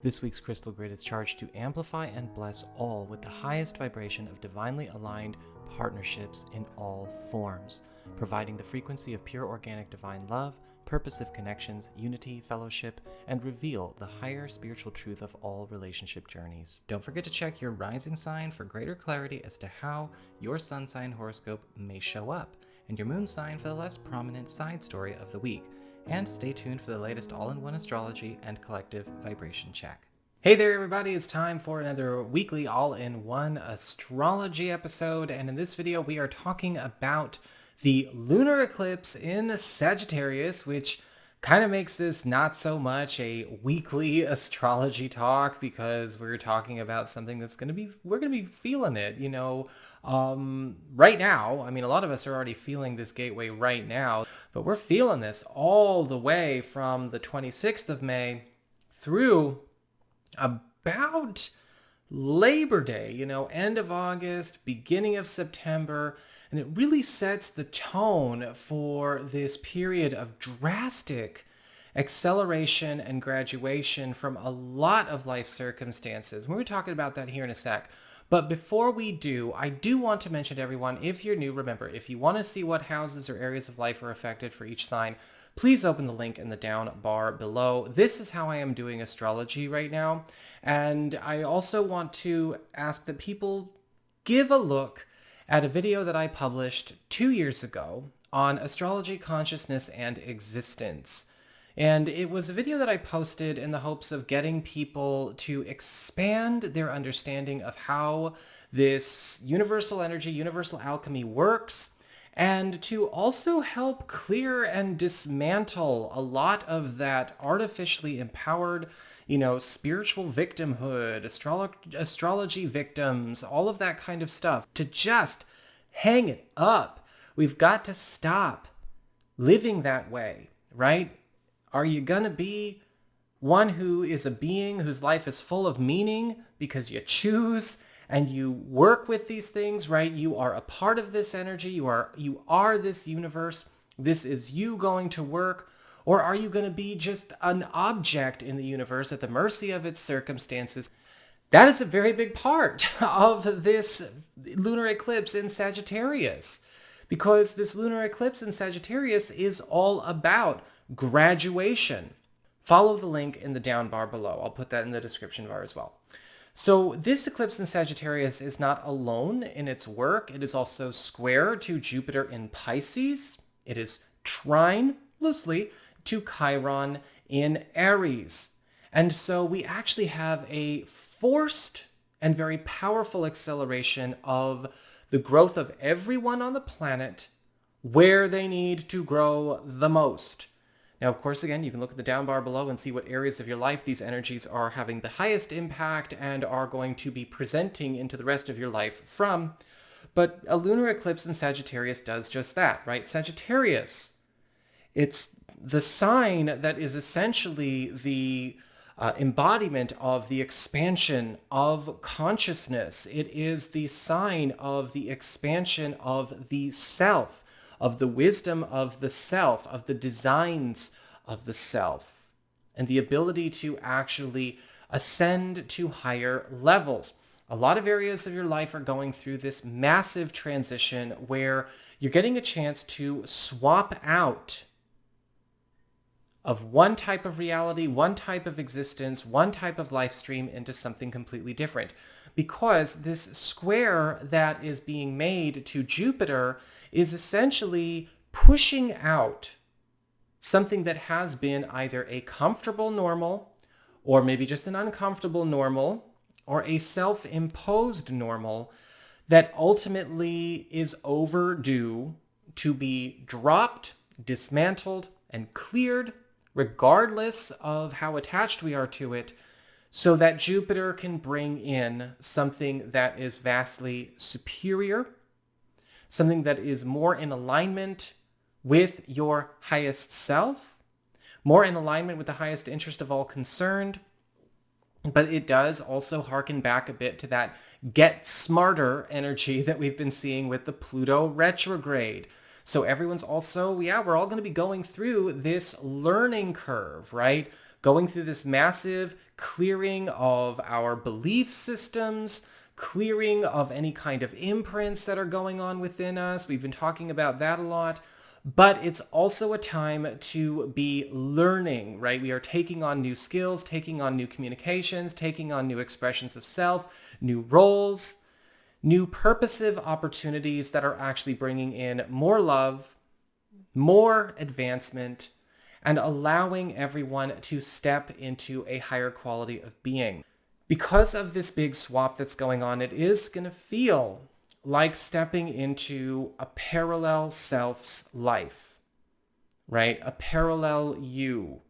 This week's crystal grid is charged to amplify and bless all with the highest vibration of divinely aligned partnerships in all forms, providing the frequency of pure organic divine love, purposive connections, unity, fellowship, and reveal the higher spiritual truth of all relationship journeys. Don't forget to check your rising sign for greater clarity as to how your sun sign horoscope may show up, and your moon sign for the less prominent side story of the week. And stay tuned for the latest all-in-one astrology and collective vibration check. Hey there, everybody. It's time for another weekly all-in-one astrology episode. And in this video, we are talking about the lunar eclipse in Sagittarius, which kind of makes this not so much a weekly astrology talk because we're talking about something that's we're going to be feeling it, right now. I mean, a lot of us are already feeling this gateway right now, but we're feeling this all the way from the 26th of May through about Labor Day, end of August, beginning of September. And it really sets the tone for this period of drastic acceleration and graduation from a lot of life circumstances. We're talking about that here in a sec. But before we do, I do want to mention to everyone, if you're new, remember, if you want to see what houses or areas of life are affected for each sign, please open the link in the down bar below. This is how I am doing astrology right now. And I also want to ask that people give a look at a video that I published 2 years ago on astrology, consciousness, and existence. And it was a video that I posted in the hopes of getting people to expand their understanding of how this universal energy, universal alchemy works, and to also help clear and dismantle a lot of that artificially empowered, spiritual victimhood, astrology victims, all of that kind of stuff, to just hang it up. We've got to stop living that way, right? Are you going to be one who is a being whose life is full of meaning because you choose and you work with these things, right? You are a part of this energy. You are this universe. This is you going to work. Or are you going to be just an object in the universe at the mercy of its circumstances? That is a very big part of this lunar eclipse in Sagittarius, because this lunar eclipse in Sagittarius is all about graduation. Follow the link in the down bar below. I'll put that in the description bar as well. So this eclipse in Sagittarius is not alone in its work. It is also square to Jupiter in Pisces. It is trine, loosely, to Chiron in Aries. And so we actually have a forced and very powerful acceleration of the growth of everyone on the planet where they need to grow the most. Now, of course, again, you can look at the down bar below and see what areas of your life these energies are having the highest impact and are going to be presenting into the rest of your life from. But a lunar eclipse in Sagittarius does just that, right? Sagittarius, it's the sign that is essentially the embodiment of the expansion of consciousness. It is the sign of the expansion of the self, of the wisdom of the self, of the designs of the self, and the ability to actually ascend to higher levels. A lot of areas of your life are going through this massive transition where you're getting a chance to swap out of one type of reality, one type of existence, one type of life stream into something completely different. Because this square that is being made to Jupiter is essentially pushing out something that has been either a comfortable normal, or maybe just an uncomfortable normal, or a self-imposed normal that ultimately is overdue to be dropped, dismantled, and cleared, regardless of how attached we are to it, so that Jupiter can bring in something that is vastly superior, something that is more in alignment with your highest self, more in alignment with the highest interest of all concerned. But it does also harken back a bit to that get smarter energy that we've been seeing with the Pluto retrograde. So everyone's also, we're all going to be going through this learning curve, right? going through this massive clearing of our belief systems, clearing of any kind of imprints that are going on within us. We've been talking about that a lot. But it's also a time to be learning, right? We are taking on new skills, taking on new communications, taking on new expressions of self, new roles, new purposive opportunities that are actually bringing in more love, more advancement, and allowing everyone to step into a higher quality of being. Because of this big swap that's going on, it is going to feel like stepping into a parallel self's life, right? A parallel you,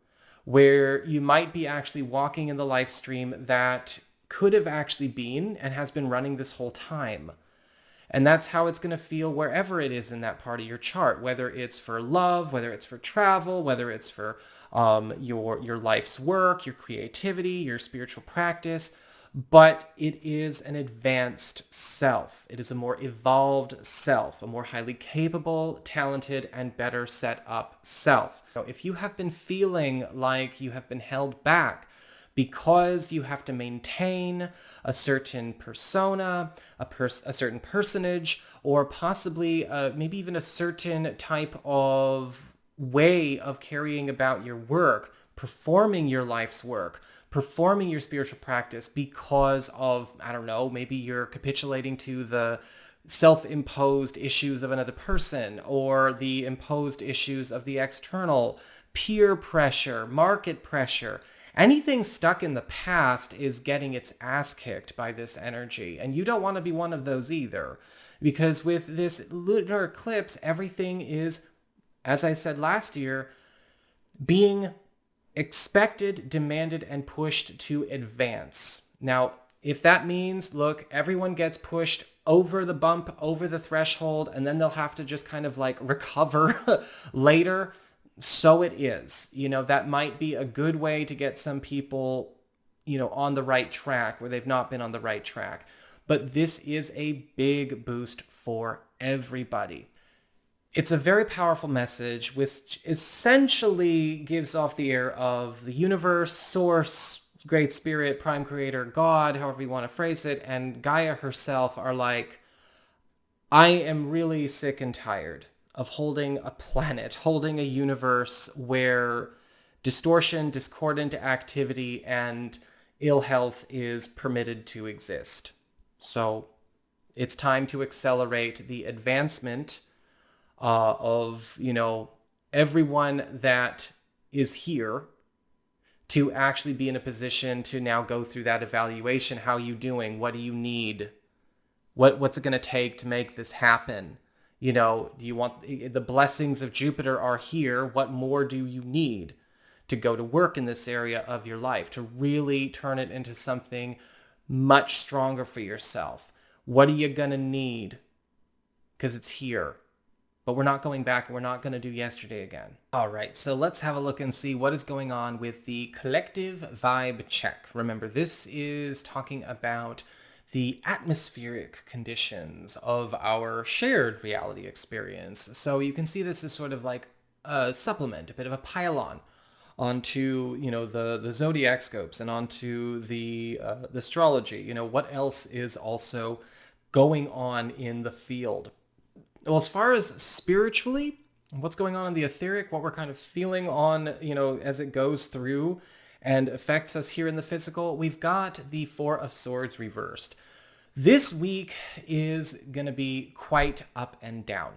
where you might be actually walking in the life stream that could have actually been and has been running this whole time. And that's how it's going to feel wherever it is in that part of your chart, whether it's for love, whether it's for travel, whether it's for your life's work, your creativity, your spiritual practice. But it is an advanced self. It is a more evolved self, a more highly capable, talented, and better set up self. So if you have been feeling like you have been held back because you have to maintain a certain persona, a certain personage, or possibly maybe even a certain type of way of carrying about your work, performing your life's work, performing your spiritual practice because of, I don't know, maybe you're capitulating to the self-imposed issues of another person or the imposed issues of the external, peer pressure, market pressure. Anything stuck in the past is getting its ass kicked by this energy. And you don't want to be one of those either. Because with this lunar eclipse, everything is, as I said last year, being expected, demanded, and pushed to advance. Now, if that means, look, everyone gets pushed over the bump, over the threshold, and then they'll have to just kind of like recover later, so it is. That might be a good way to get some people, on the right track where they've not been on the right track. But this is a big boost for everybody. It's a very powerful message, which essentially gives off the air of the universe, source, great spirit, prime creator, God, however you want to phrase it, and Gaia herself are like, I am really sick and tired of holding a planet, holding a universe where distortion, discordant activity, and ill health is permitted to exist. So it's time to accelerate the advancement of, everyone that is here to actually be in a position to now go through that evaluation. How are you doing? What do you need? What's it going to take to make this happen? Do you want the blessings of Jupiter are here? What more do you need to go to work in this area of your life to really turn it into something much stronger for yourself? What are you going to need? Because it's here. But we're not going back. We're not going to do yesterday again. All right, so let's have a look and see what is going on with the collective vibe check. Remember, this is talking about the atmospheric conditions of our shared reality experience. So you can see this as sort of like a supplement, a bit of a pile-on onto, the zodiac scopes and onto the astrology. What else is also going on in the field? Well, as far as spiritually, what's going on in the etheric, what we're kind of feeling on, as it goes through and affects us here in the physical, we've got the Four of Swords reversed. This week is going to be quite up and down.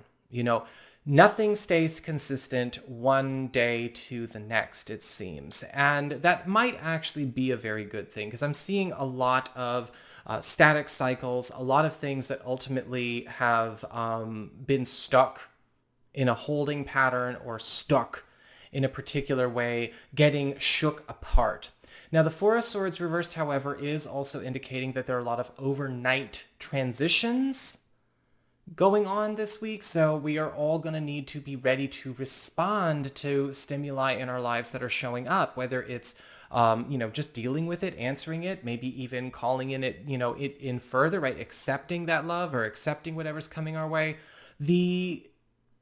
Nothing stays consistent one day to the next, it seems. And that might actually be a very good thing, because I'm seeing a lot of static cycles, a lot of things that ultimately have been stuck in a holding pattern or stuck in a particular way, getting shook apart. Now, the Four of Swords reversed, however, is also indicating that there are a lot of overnight transitions going on this week, so we are all going to need to be ready to respond to stimuli in our lives that are showing up, whether it's just dealing with it, answering it, maybe even calling in it, it in further, right? Accepting that love or accepting whatever's coming our way. The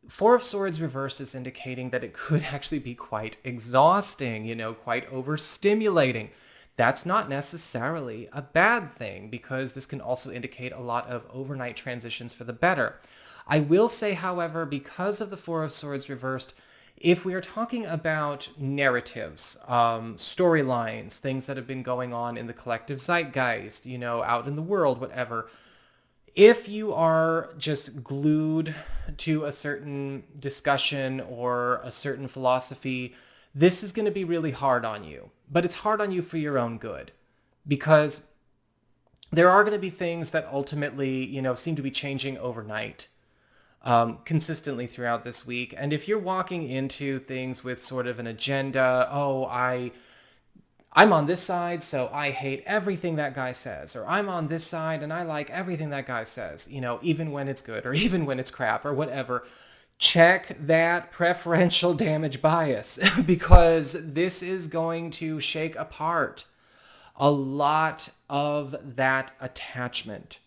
Four of Swords reversed is indicating that it could actually be quite exhausting, quite overstimulating. That's not necessarily a bad thing, because this can also indicate a lot of overnight transitions for the better. I will say, however, because of the Four of Swords reversed, if we are talking about narratives, storylines, things that have been going on in the collective zeitgeist, out in the world, whatever, if you are just glued to a certain discussion or a certain philosophy, this is going to be really hard on you. But it's hard on you for your own good, because there are going to be things that ultimately, seem to be changing overnight, consistently throughout this week. And if you're walking into things with sort of an agenda, I'm on this side, so I hate everything that guy says, or I'm on this side and I like everything that guy says, even when it's good or even when it's crap or whatever, check that preferential damage bias, because this is going to shake apart a lot of that attachment.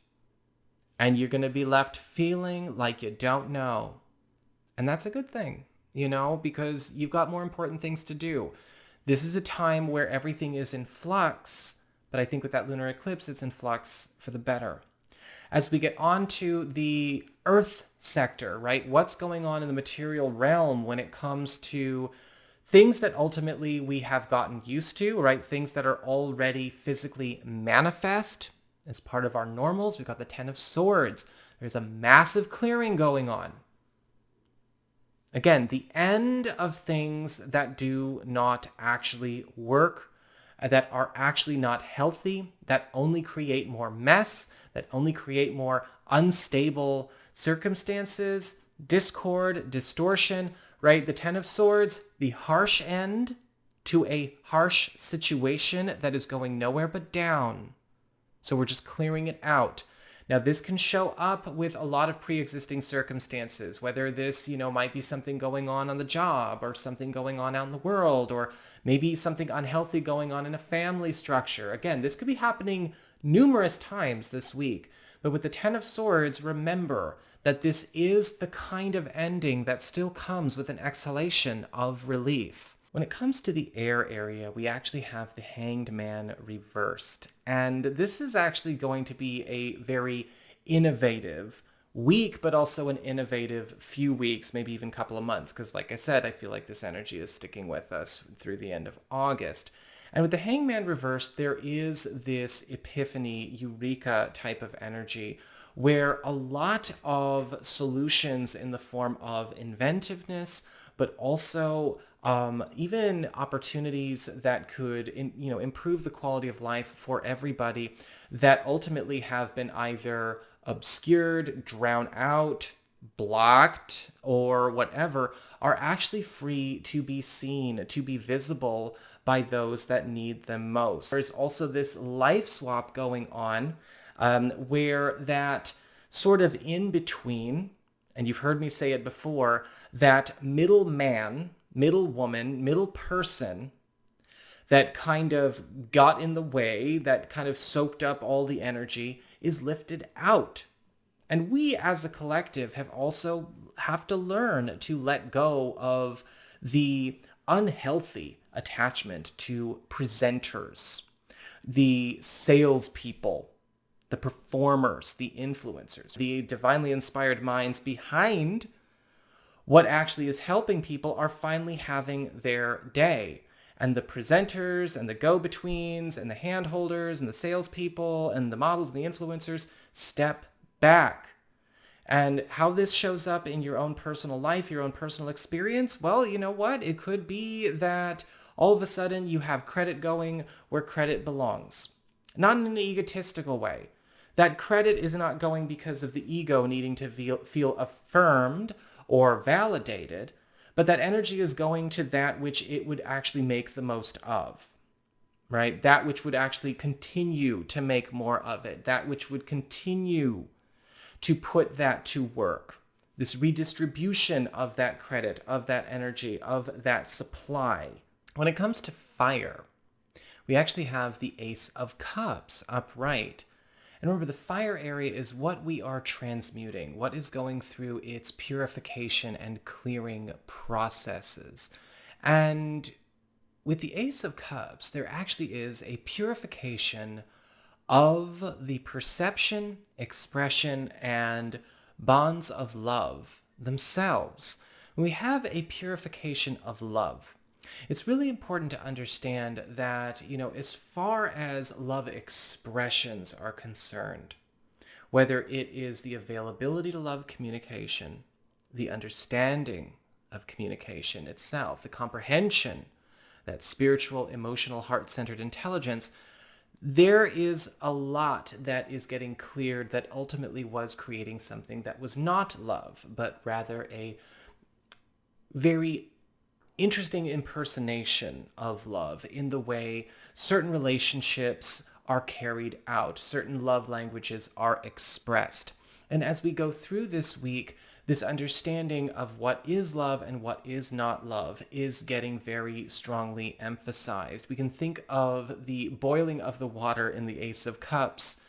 And you're going to be left feeling like you don't know. And that's a good thing, because you've got more important things to do. This is a time where everything is in flux, but I think with that lunar eclipse, it's in flux for the better. As we get on to the Earth sector, right? What's going on in the material realm when it comes to things that ultimately we have gotten used to, right? Things that are already physically manifest as part of our normals. We've got the Ten of Swords. There's a massive clearing going on. Again, the end of things that do not actually work, that are actually not healthy, that only create more mess, that only create more unstable circumstances, discord, distortion, right? The Ten of Swords, the harsh end to a harsh situation that is going nowhere but down. So we're just clearing it out. Now, this can show up with a lot of pre-existing circumstances, whether this, might be something going on the job, or something going on out in the world, or maybe something unhealthy going on in a family structure. Again, this could be happening numerous times this week. But with the Ten of Swords, remember that this is the kind of ending that still comes with an exhalation of relief. When it comes to the air area, we actually have the Hanged Man reversed. And this is actually going to be a very innovative week, but also an innovative few weeks, maybe even couple of months. Because like I said, I feel like this energy is sticking with us through the end of August. And with the Hanged Man reversed, there is this epiphany, eureka type of energy, where a lot of solutions in the form of inventiveness, but also even opportunities that could, improve the quality of life for everybody, that ultimately have been either obscured, drowned out, blocked, or whatever, are actually free to be seen, to be visible by those that need them most. There's also this life swap going on, where that sort of in between, and you've heard me say it before, that middle man, middle woman, middle person that kind of got in the way, that kind of soaked up all the energy, is lifted out. And we as a collective have to learn to let go of the unhealthy attachment to presenters, the salespeople, the performers, the influencers, the divinely inspired minds behind what actually is helping people are finally having their day. And the presenters and the go-betweens and the handholders and the salespeople and the models and the influencers step back. And how this shows up in your own personal life, your own personal experience, well, you know what? It could be that all of a sudden you have credit going where credit belongs. Not in an egotistical way. That credit is not going because of the ego needing to feel affirmed or validated, but that energy is going to that which it would actually make the most of, right? That which would actually continue to make more of it, that which would continue to put that to work. This redistribution of that credit, of that energy, of that supply. When it comes to fire, we actually have the Ace of Cups upright. And remember, the fire area is what we are transmuting, what is going through its purification and clearing processes. And with the Ace of Cups, there actually is a purification of the perception, expression, and bonds of love themselves. When we have a purification of love, it's really important to understand that, as far as love expressions are concerned, whether it is the availability to love communication, the understanding of communication itself, the comprehension, that spiritual, emotional, heart-centered intelligence, there is a lot that is getting cleared that ultimately was creating something that was not love, but rather a very interesting impersonation of love in the way certain relationships are carried out, certain love languages are expressed. And as we go through this week, this understanding of what is love and what is not love is getting very strongly emphasized. We can think of the boiling of the water in the Ace of Cups,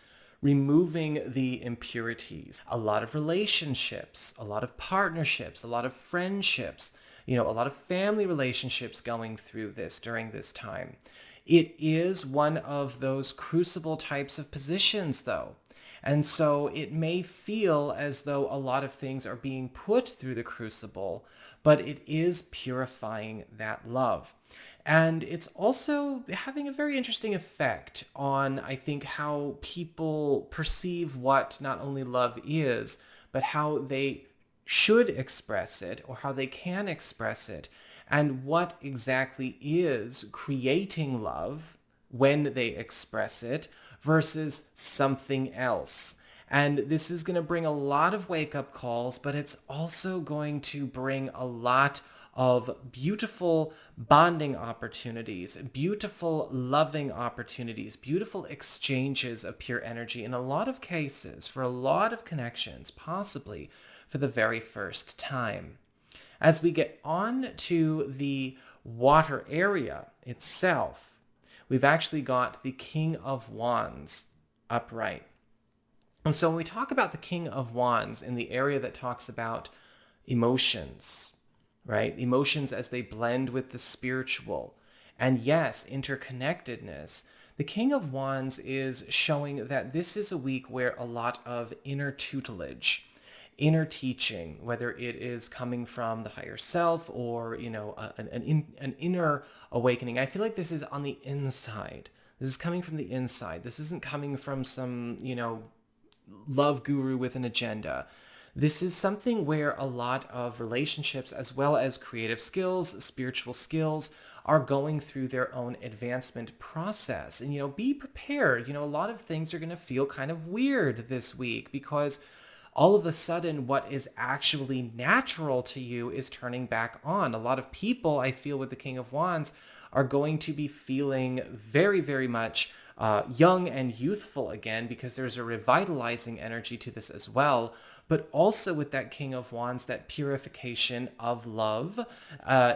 removing the impurities. A lot of relationships, a lot of partnerships, a lot of friendships, a lot of family relationships going through this during this time. It is one of those crucible types of positions, though. And so it may feel as though a lot of things are being put through the crucible, but it is purifying that love. And it's also having a very interesting effect on, I think, how people perceive what not only love is, but how they should express it or how they can express it, and what exactly is creating love when they express it versus something else. And this is going to bring a lot of wake-up calls, but it's also going to bring a lot of beautiful bonding opportunities, beautiful loving opportunities, beautiful exchanges of pure energy in a lot of cases, for a lot of connections, possibly for the very first time. As we get on to the water area itself, we've actually got the King of Wands upright. And so when we talk about the King of Wands in the area that talks about emotions, right? Emotions as they blend with the spiritual, and yes, interconnectedness, the King of Wands is showing that this is a week where a lot of inner tutelage, inner teaching, whether it is coming from the higher self or, an inner awakening. I feel like this is on the inside. This is coming from the inside. This isn't coming from some, love guru with an agenda. This is something where a lot of relationships, as well as creative skills, spiritual skills, are going through their own advancement process. And, be prepared. A lot of things are going to feel kind of weird this week because all of a sudden what is actually natural to you is turning back on. A lot of people, I feel, with the King of Wands are going to be feeling very, very much young and youthful again, because there's a revitalizing energy to this as well. But also with that King of Wands, that purification of love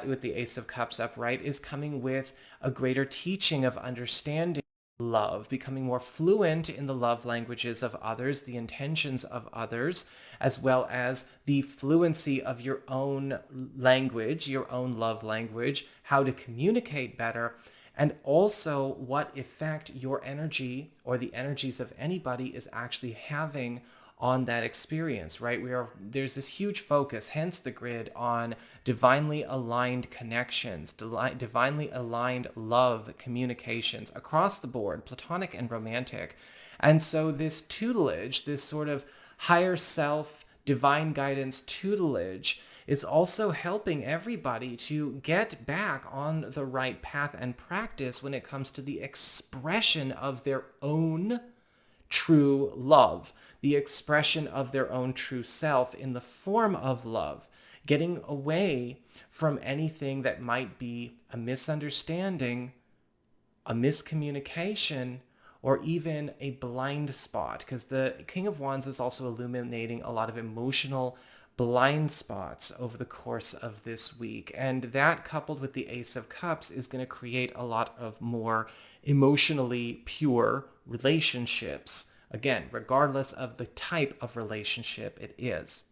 with the Ace of Cups upright is coming with a greater teaching of understanding love, becoming more fluent in the love languages of others, the intentions of others, as well as the fluency of your own language, your own love language, how to communicate better, and also what effect your energy or the energies of anybody is actually having on that experience, right? There's this huge focus, hence the grid, on divinely aligned connections, divinely aligned love communications across the board, platonic and romantic. And so this tutelage, this sort of higher self, divine guidance tutelage, is also helping everybody to get back on the right path and practice when it comes to the expression of their own true love, the expression of their own true self in the form of love, getting away from anything that might be a misunderstanding, a miscommunication, or even a blind spot, because the King of Wands is also illuminating a lot of emotional blind spots over the course of this week. And that, coupled with the Ace of Cups, is going to create a lot of more emotionally pure relationships, Again, regardless of the type of relationship it is.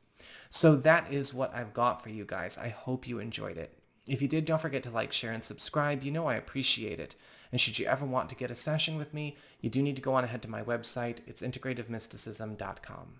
So that is what I've got for you guys. I hope you enjoyed it. If you did, don't forget to like, share, and subscribe. You know I appreciate it. And should you ever want to get a session with me, you do need to go on ahead to my website. It's integrativemysticism.com.